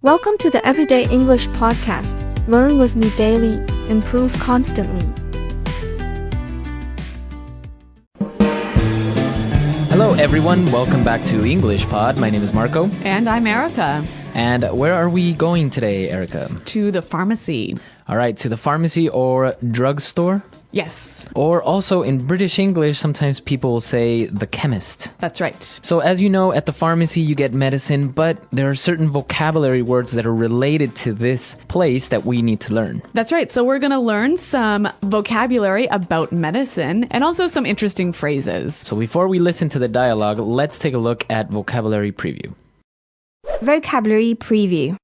Welcome to the Everyday English Podcast. Learn with me daily, improve constantly. Hello everyone, welcome back to English Pod. My name is Marco. And I'm Erica. And where are we going today, Erica? To the pharmacy. All right, to the pharmacy or drugstore? Yes. Or also in British English, sometimes people will say the chemist. That's right. So as you know, at the pharmacy you get medicine, but there are certain vocabulary words that are related to this place that we need to learn. That's right. So we're going to learn some vocabulary about medicine and also some interesting phrases. So before we listen to the dialogue, let's take a look at vocabulary preview. Vocabulary preview.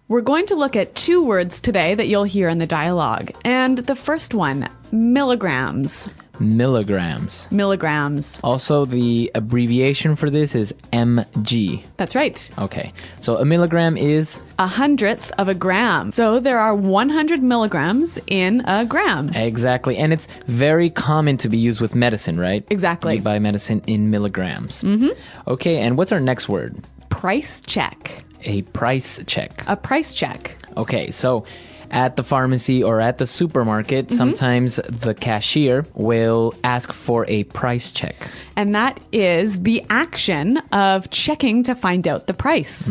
We're going to look at two words today that you'll hear in the dialogue. And the first one, milligrams. Milligrams. Milligrams. Also, the abbreviation for this is mg. That's right. Okay, so a milligram is? 100th of a gram. So there are 100 milligrams in a gram. Exactly, and it's very common to be used with medicine, right? Exactly. We buy medicine in milligrams. Mm-hmm. Okay, and what's our next word? Price check. A price check. A price check. Okay, so at the pharmacy or at the supermarket, sometimes the cashier will ask for a price check. And that is the action of checking to find out the price.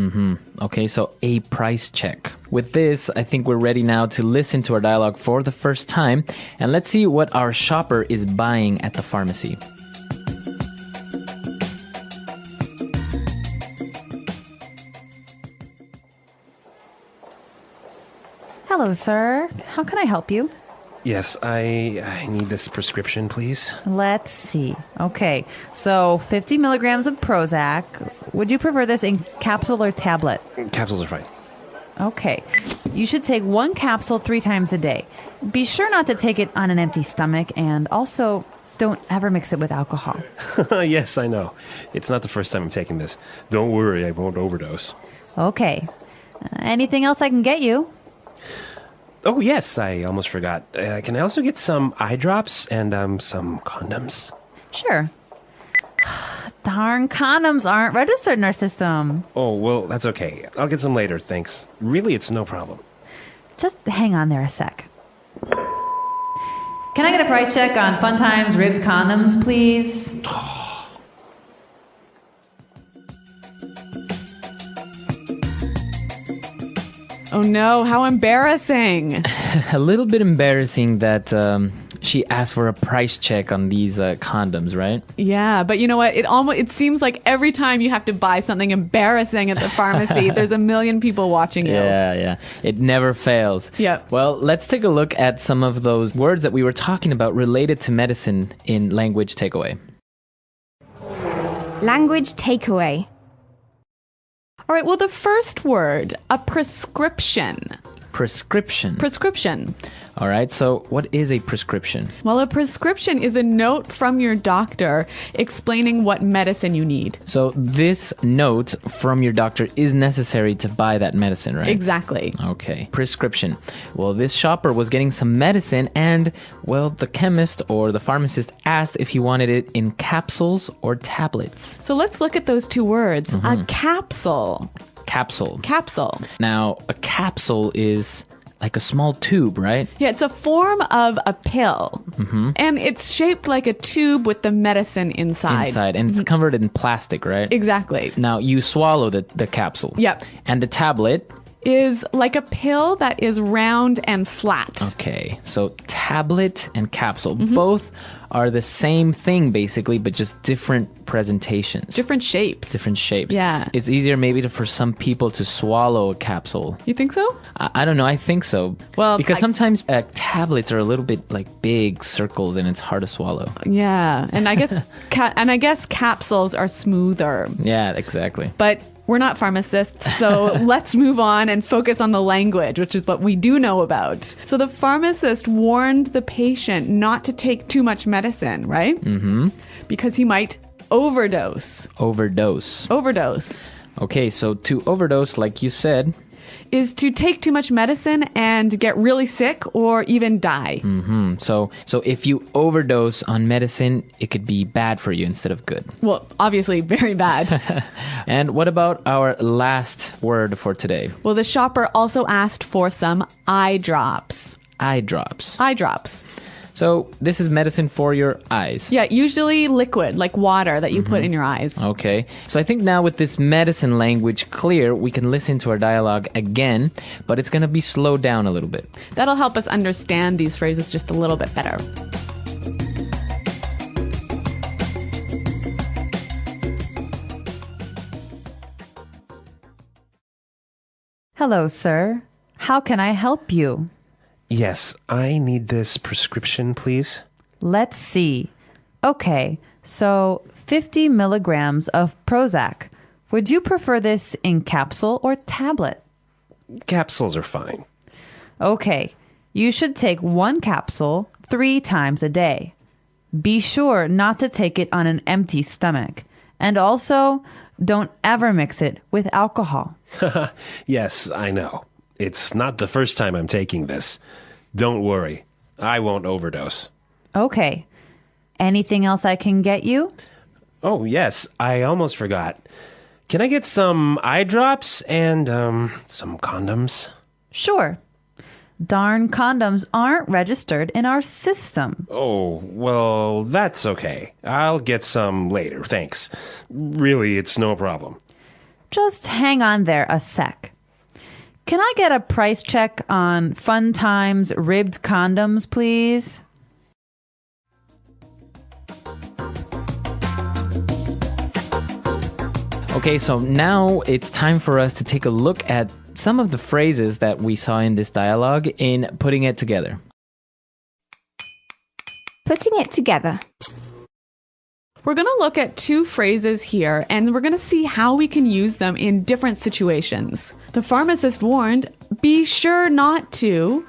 Okay, so a price check. With this, I think we're ready now to listen to our dialogue for the first time. And let's see what our shopper is buying at the pharmacy. Hello, sir. How can I help you? Yes, I need this prescription, please. Let's see. Okay, so 50 milligrams of Prozac. Would you prefer this in capsule or tablet? Capsules are fine. Okay. You should take one capsule 3 times a day. Be sure not to take it on an empty stomach, and also don't ever mix it with alcohol. Yes, I know. It's not the first time I'm taking this. Don't worry, I won't overdose. Okay. Anything else I can get you? Oh, yes, I almost forgot. Can I also get some eye drops and some condoms? Sure. Darn, condoms aren't registered in our system. Oh, well, that's okay. I'll get some later, thanks. Really, it's no problem. Just hang on there a sec. Can I get a price check on Fun Times ribbed condoms, please? Oh no, how embarrassing. A little bit embarrassing that she asked for a price check on these condoms, right? Yeah, but you know what? It seems like every time you have to buy something embarrassing at the pharmacy, there's a million people watching you. Yeah. It never fails. Yep. Well, let's take a look at some of those words that we were talking about related to medicine in language takeaway. Language takeaway. All right, well, the first word, a prescription. Prescription. Prescription. All right, so what is a prescription? Well, a prescription is a note from your doctor explaining what medicine you need. So this note from your doctor is necessary to buy that medicine, right? Exactly. Okay, prescription. Well, this shopper was getting some medicine and, well, the chemist or the pharmacist asked if he wanted it in capsules or tablets. So let's look at those two words. A capsule. Capsule. Capsule. Now, a capsule is like a small tube, right? Yeah, it's a form of a pill. And it's shaped like a tube with the medicine inside. And it's covered in plastic, right? Exactly. Now, you swallow the capsule. Yep. And the tablet is like a pill that is round and flat. Okay, so tablet and capsule, both are the same thing basically, but just different presentations. Different shapes. Different shapes. Yeah. It's easier maybe for some people to swallow a capsule. You think so? I don't know, I think so. Well, because sometimes tablets are a little bit like big circles and it's hard to swallow. Yeah, and I guess capsules are smoother. Yeah, exactly. But we're not pharmacists, so let's move on and focus on the language, which is what we do know about. So the pharmacist warned the patient not to take too much medicine, right? Mm-hmm. Because he might overdose. Overdose. Overdose. Okay, so to overdose, like you said, is to take too much medicine and get really sick or even die. So if you overdose on medicine, it could be bad for you instead of good. Well, obviously, very bad. And what about our last word for today? Well, the shopper also asked for some eye drops. Eye drops. Eye drops. So this is medicine for your eyes. Yeah, usually liquid, like water that you put in your eyes. Okay. So I think now with this medicine language clear, we can listen to our dialogue again, but it's going to be slowed down a little bit. That'll help us understand these phrases just a little bit better. Hello, sir. How can I help you? Yes, I need this prescription, please. Let's see. Okay, so 50 milligrams of Prozac. Would you prefer this in capsule or tablet? Capsules are fine. Okay, you should take one capsule 3 times a day. Be sure not to take it on an empty stomach. And also, don't ever mix it with alcohol. Yes, I know. It's not the first time I'm taking this. Don't worry. I won't overdose. Okay. Anything else I can get you? Oh, yes. I almost forgot. Can I get some eye drops and, some condoms? Sure. Darn condoms aren't registered in our system. Oh, well, that's okay. I'll get some later, thanks. Really, it's no problem. Just hang on there a sec. Can I get a price check on Fun Times ribbed condoms, please? Okay, so now it's time for us to take a look at some of the phrases that we saw in this dialogue in putting it together. Putting it together. We're going to look at 2 phrases here, and we're going to see how we can use them in different situations. The pharmacist warned, be sure not to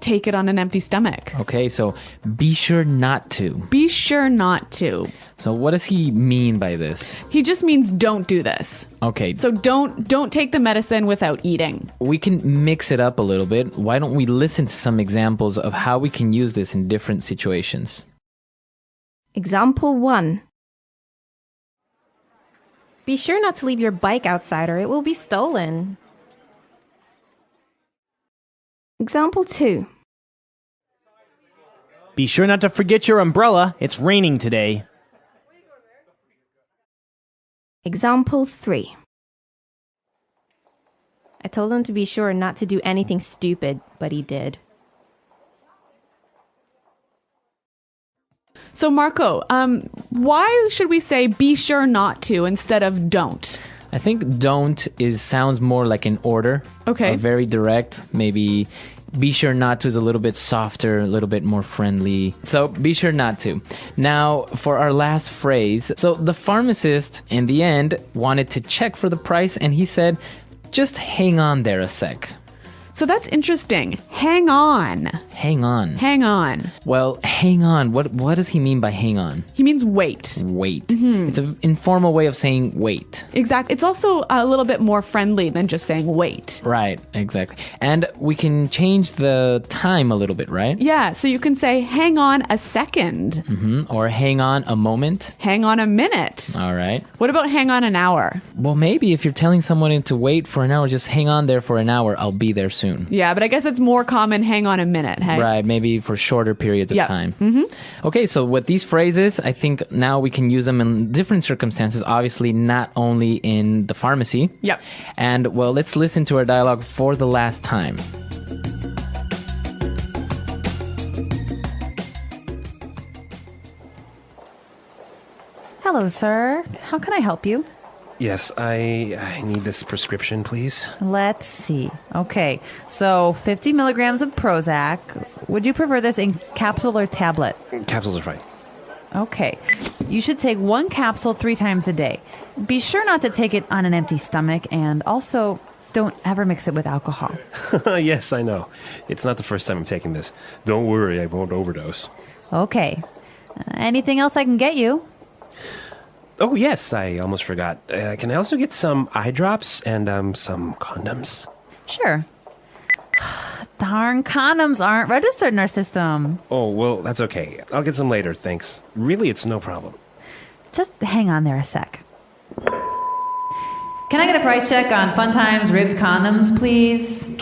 take it on an empty stomach. Okay, so be sure not to. Be sure not to. So what does he mean by this? He just means don't do this. Okay, So don't take the medicine without eating. we can mix it up a little bit. Why don't we listen to some examples of how we can use this in different situations? Example 1. Be sure not to leave your bike outside or it will be stolen. Example 2. Be sure not to forget your umbrella. It's raining today. Example 3. I told him to be sure not to do anything stupid, but he did. So Marco, why should we say be sure not to instead of don't? I think don't sounds more like an order. Okay. Very direct. Maybe be sure not to is a little bit softer, a little bit more friendly. So be sure not to. Now, for our last phrase. So the pharmacist, in the end, wanted to check for the price, and he said, just hang on there a sec. So that's interesting. Hang on. Hang on. Hang on. Well, hang on. What does he mean by hang on? He means wait. Wait. It's an informal way of saying wait. Exactly. It's also a little bit more friendly than just saying wait. Right, exactly. And we can change the time a little bit, right? Yeah, so you can say hang on a second. Or hang on a moment. Hang on a minute. All right. What about hang on an hour? Well, maybe if you're telling someone to wait for an hour, just hang on there for an hour. I'll be there soon. Yeah, but I guess it's more common hang on a minute, hey? Right, maybe for shorter periods of Yeah. time. Okay, so with these phrases, I think now we can use them in different circumstances, obviously not only in the pharmacy. Yep. And, well, let's listen to our dialogue for the last time. Hello, sir. How can I help you? Yes, I need this prescription, please. Let's see. Okay, so 50 milligrams of Prozac. Would you prefer this in capsule or tablet? Capsules are fine. Okay, you should take one capsule 3 times a day. Be sure not to take it on an empty stomach, and also don't ever mix it with alcohol. Yes, I know. It's not the first time I'm taking this. Don't worry, I won't overdose. Okay. Anything else I can get you? Oh, yes, I almost forgot. Can I also get some eye drops and, some condoms? Sure. Darn, condoms aren't registered in our system. Oh, well, that's okay. I'll get some later, thanks. Really, it's no problem. Just hang on there a sec. Can I get a price check on Fun Times ribbed condoms, please?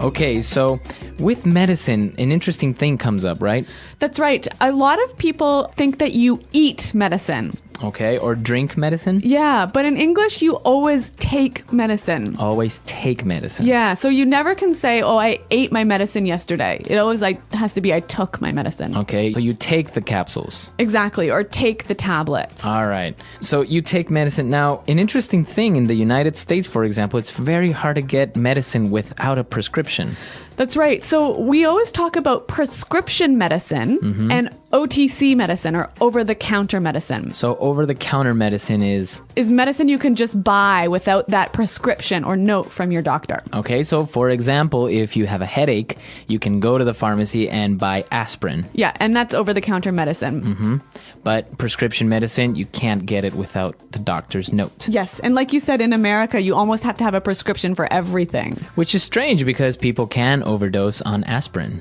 Okay, so with medicine, an interesting thing comes up, right? That's right. A lot of people think that you eat medicine. Okay, or drink medicine. Yeah, but in English, you always take medicine. Always take medicine. Yeah, so you never can say, oh, I ate my medicine yesterday. It always has to be, I took my medicine. Okay, so you take the capsules. Exactly, or take the tablets. All right. So you take medicine. Now, an interesting thing in the United States, for example, it's very hard to get medicine without a prescription. That's right. So we always talk about prescription medicine and OTC medicine, or over-the-counter medicine. So over-the-counter medicine is medicine you can just buy without that prescription or note from your doctor. okay. So for example, if you have a headache, you can go to the pharmacy and buy aspirin. Yeah, and that's over-the-counter medicine. But prescription medicine, you can't get it without the doctor's note. Yes, and like you said, in America, you almost have to have a prescription for everything. Which is strange because people can overdose on aspirin.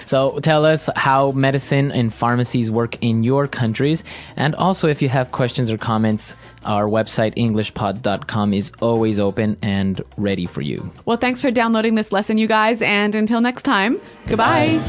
So tell us how medicine and pharmacies work in your countries. And also, if you have questions or comments, our website, englishpod.com, is always open and ready for you. Well, thanks for downloading this lesson, you guys, and until next time, goodbye.